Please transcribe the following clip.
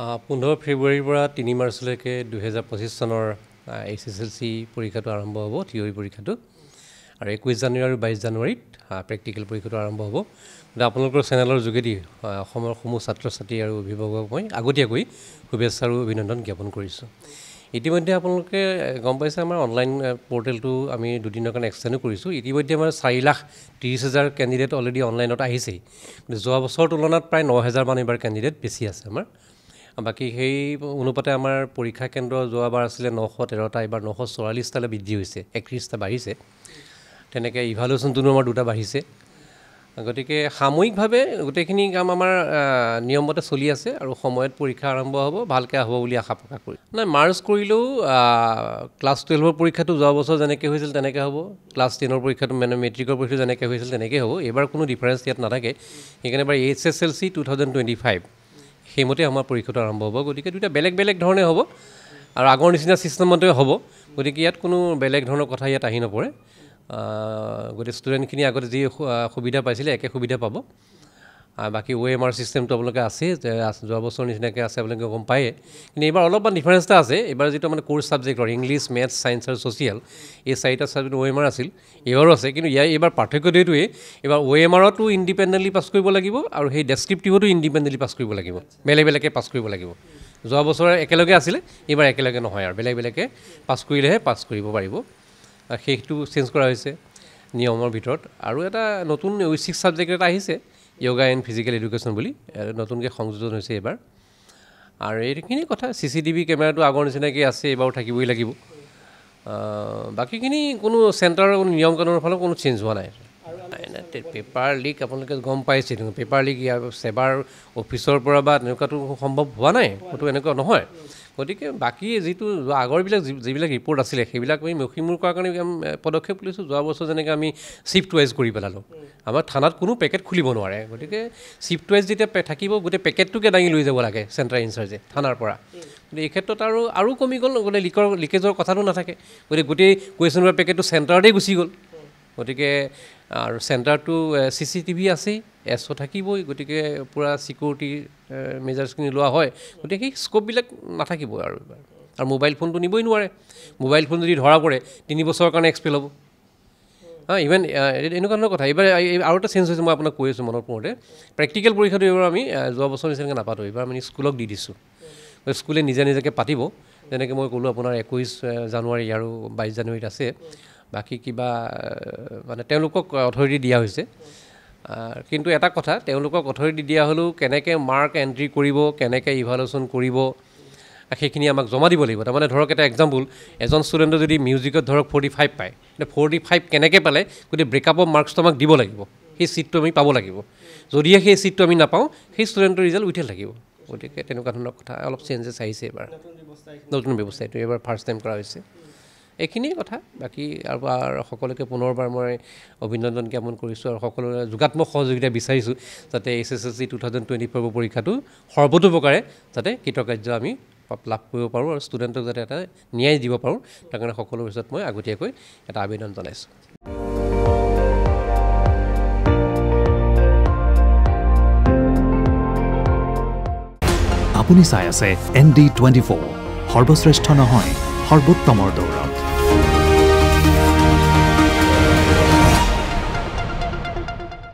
15 ফেব্ৰুৱাৰীৰ পৰা 3 মাৰ্চলৈকে 2025 চনৰ SSLC পৰীক্ষাটো আৰম্ভ হ'ব, থিয়ৰী পৰীক্ষাটো। আৰু 21 জানুৱাৰী আৰু 22 জানুৱাৰীত প্ৰেক্টিকেল পৰীক্ষাটো আৰম্ভ হ'ব। আপোনালোকৰ চেনেলৰ যোগেদি অসমৰ সমূহ ছাত্ৰ ছাত্ৰী আৰু অভিভাৱকক মই আগতীয়াকৈ শুভেচ্ছা আৰু অভিনন্দন জ্ঞাপন কৰিছোঁ। ইতিমধ্যে আপোনালোকে গম পাইছে আমাৰ অনলাইন পৰ্টেলটো আমি দুদিনৰ কাৰণে এক্সটেণ্ডো কৰিছোঁ। ইতিমধ্যে আমাৰ 4,30,000 কেণ্ডিডেট অলৰেডি অনলাইনত আহিছেই। যোৱা বছৰৰ তুলনাত প্ৰায় 9,000 মান এইবাৰ কেণ্ডিডেট বেছি আছে আমাৰ। বাকী সেই অনুপাতে আমাৰ পৰীক্ষা কেন্দ্ৰ যোৱাবাৰ আছিলে 913টা, এইবাৰ 944টালৈ বৃদ্ধি হৈছে, 31টা বাঢ়িছে। তেনেকৈ ইভালুৱেশ্যনটো আমাৰ 2টা বাঢ়িছে। গতিকে সাময়িকভাৱে গোটেইখিনি কাম আমাৰ নিয়মমতে চলি আছে আৰু সময়ত পৰীক্ষা আৰম্ভ হ'ব, ভালকৈ হ'ব বুলি আশা প্ৰকাশ কৰি নাই। মাৰ্চ কৰিলেও ক্লাছ 12ৰ পৰীক্ষাটো যোৱা বছৰ যেনেকৈ হৈছিল তেনেকৈ হ'ব, ক্লাছ 10ৰ পৰীক্ষাটো মানে মেট্ৰিকৰ পৰীক্ষাটো যেনেকৈ হৈছিল তেনেকৈ হ'ব। এইবাৰ কোনো ডিফাৰেঞ্চ ইয়াত নাথাকে। সেইকাৰণে এবাৰ SSLC 2025 সেইমতে আমাৰ পৰীক্ষাটো আৰম্ভ হ'ব। গতিকে দুটা বেলেগ বেলেগ ধৰণে হ'ব আৰু আগৰ নিচিনা ছিষ্টেমতে হ'ব। গতিকে ইয়াত কোনো বেলেগ ধৰণৰ কথা ইয়াত আহি নপৰে। গতিকে ষ্টুডেণ্টখিনি আগতে যি সুবিধা পাইছিলে একে সুবিধা পাব। বাকী OMR ছিষ্টেমটো আপোনালোকে আছে, যোৱা বছৰ নিচিনাকৈ আছে আপোনালোকে গম পায়ে। কিন্তু এইবাৰ অলপমান ডিফাৰেঞ্চ এটা আছে। এইবাৰ যিটো মানে কোৰ্চ ছাবজেক্টৰ ইংলিছ, মেথছ, ছায়েন্স আৰু ছ'চিয়েল, এই 4টা ছাবজেক্ট OMR আছিল, এইবাৰো আছে। কিন্তু এইবাৰ পাৰ্থক্যটো এইটোৱেই, এইবাৰ OMRতো ইণ্ডিপেণ্ডেণ্টলি পাছ কৰিব লাগিব আৰু সেই ডেছক্ৰিপটিভতো ইণ্ডিপেণ্ডেণ্টলি পাছ কৰিব লাগিব, বেলেগ বেলেগকৈ পাছ কৰিব লাগিব। যোৱা বছৰ একেলগে আছিলে, এইবাৰ একেলগে নহয় আৰু বেলেগ বেলেগকৈ পাছ কৰিলেহে পাছ কৰিব পাৰিব। সেইটো চেঞ্জ কৰা হৈছে নিয়মৰ ভিতৰত। আৰু এটা নতুন ঐচ্ছিক ছাবজেক্ট এটা আহিছে, য়োগা এণ্ড ফিজিকেল এডুকেশ্যন বুলি, নতুনকৈ সংযোজন হৈছে এইবাৰ। আৰু এইখিনি কথা CCTV কেমেৰাটো আগৰ নিচিনাকৈ আছে, এইবাৰো থাকিবই লাগিব। বাকীখিনি কোনো চেণ্টাৰৰ কোনো নিয়ম কানুনৰ ফালত কোনো চেঞ্জ হোৱা নাই। পেপাৰ লিক আপোনালোকে গম পাইছে, পেপাৰ লিক ইয়াৰ ছেবাৰ অফিচৰ পৰা বা তেনেকুৱাটো সম্ভৱ হোৱা নাই, সেইটো এনেকুৱা নহয়। গতিকে বাকী যিটো আগৰবিলাক যিবিলাক ৰিপৰ্ট আছিলে সেইবিলাক আমি মষিমূৰ কৰাৰ কাৰণে পদক্ষেপ লৈছোঁ। যোৱা বছৰ যেনেকৈ আমি শ্বিফ্ট ৱাইজ কৰি পেলালোঁ, আমাৰ থানাত কোনো পেকেট খুলিব নোৱাৰে। গতিকে শ্বিফ্ট ৱাইজ যেতিয়া থাকিব, গোটেই পেকেটটোকে দাঙি লৈ যাব লাগে চেণ্টাৰ ইনচাৰ্জে থানাৰ পৰা। গতিকে এই ক্ষেত্ৰত আৰু কমি গ'ল, গতিকে লিকেজৰ কথাটো নাথাকে। গতিকে গোটেই কুৱেশ্যন পেপাৰ পেকেটটো চেণ্টাৰতেই গুচি গ'ল। গতিকে আৰু চেণ্টাৰটো CCTV আছেই, SO থাকিবই। গতিকে পূৰা ছিকিউৰিটি মেজাৰ্ছখিনি লোৱা হয়। গতিকে সেই স্ক'পবিলাক নাথাকিব আৰু মোবাইল ফোনটো নিবই নোৱাৰে। মোবাইল ফোন যদি ধৰা পৰে 3 বছৰৰ কাৰণে এক্সপেল হ'ব। ইভেন এনেকুৱা ধৰণৰ কথা। এইবাৰ আৰু এটা চেঞ্জ হৈছে, মই আপোনাক কৈ আছোঁ মনত পৰোঁতে। প্ৰেক্টিকেল পৰীক্ষাটো এইবাৰ আমি যোৱা বছৰ নিচিনাকৈ নাপাতোঁ, এইবাৰ আমি স্কুলক দি দিছোঁ। স্কুলে নিজে নিজাকৈ পাতিব। যেনেকৈ মই ক'লোঁ আপোনাৰ 21 জানুৱাৰী আৰু 22 জানুৱাৰীত আছে। বাকী কিবা মানে তেওঁলোকক অথৰিটি দিয়া হৈছে। কিন্তু এটা কথা, তেওঁলোকক অথৰিটি দিয়া হ'লেও কেনেকৈ মাৰ্ক এণ্ট্ৰি কৰিব, কেনেকৈ ইভালুৱেশ্যন কৰিব, সেইখিনি আমাক জমা দিব লাগিব। তাৰমানে ধৰক এটা এক্সাম্পল, এজন ষ্টুডেণ্টে যদি মিউজিকত ধৰক 45 পায়, 45 কেনেকৈ পালে গোটেই ব্ৰেকআপ অফ মাৰ্কছটো আমাক দিব লাগিব। সেই ছিটটো আমি পাব লাগিব। যদিহে সেই ছিটটো আমি নাপাওঁ, সেই ষ্টুডেণ্টৰ ৰিজাল্ট উঠি থাকিব। গতিকে তেনেকুৱা ধৰণৰ কথা অলপ চেঞ্জেছ আহিছে এইবাৰ, নতুন ব্যৱস্থা। এইটো এইবাৰ ফাৰ্ষ্ট টাইম কৰা হৈছে। এইখিনিয়ে কথা। বাকী আৰু সকলোকে পুনৰবাৰ মই অভিনন্দন জ্ঞাপন কৰিছোঁ আৰু সকলোৰে যোগাত্মক সহযোগিতা বিচাৰিছোঁ যাতে SSLC 2025 পৰীক্ষাটো সৰ্বতোপ্ৰকাৰে যাতে কৃতকাৰ্য আমি লাভ কৰিব পাৰোঁ আৰু ষ্টুডেণ্টক যাতে এটা ন্যায় দিব পাৰোঁ, তাৰ কাৰণে সকলোৰ পিছত মই আগতীয়াকৈ এটা আবেদন জনাইছোঁ। আপুনি চাই আছে ND24, সৰ্বশ্ৰেষ্ঠ নহয় সৰ্বোত্তমৰ দৌৰ।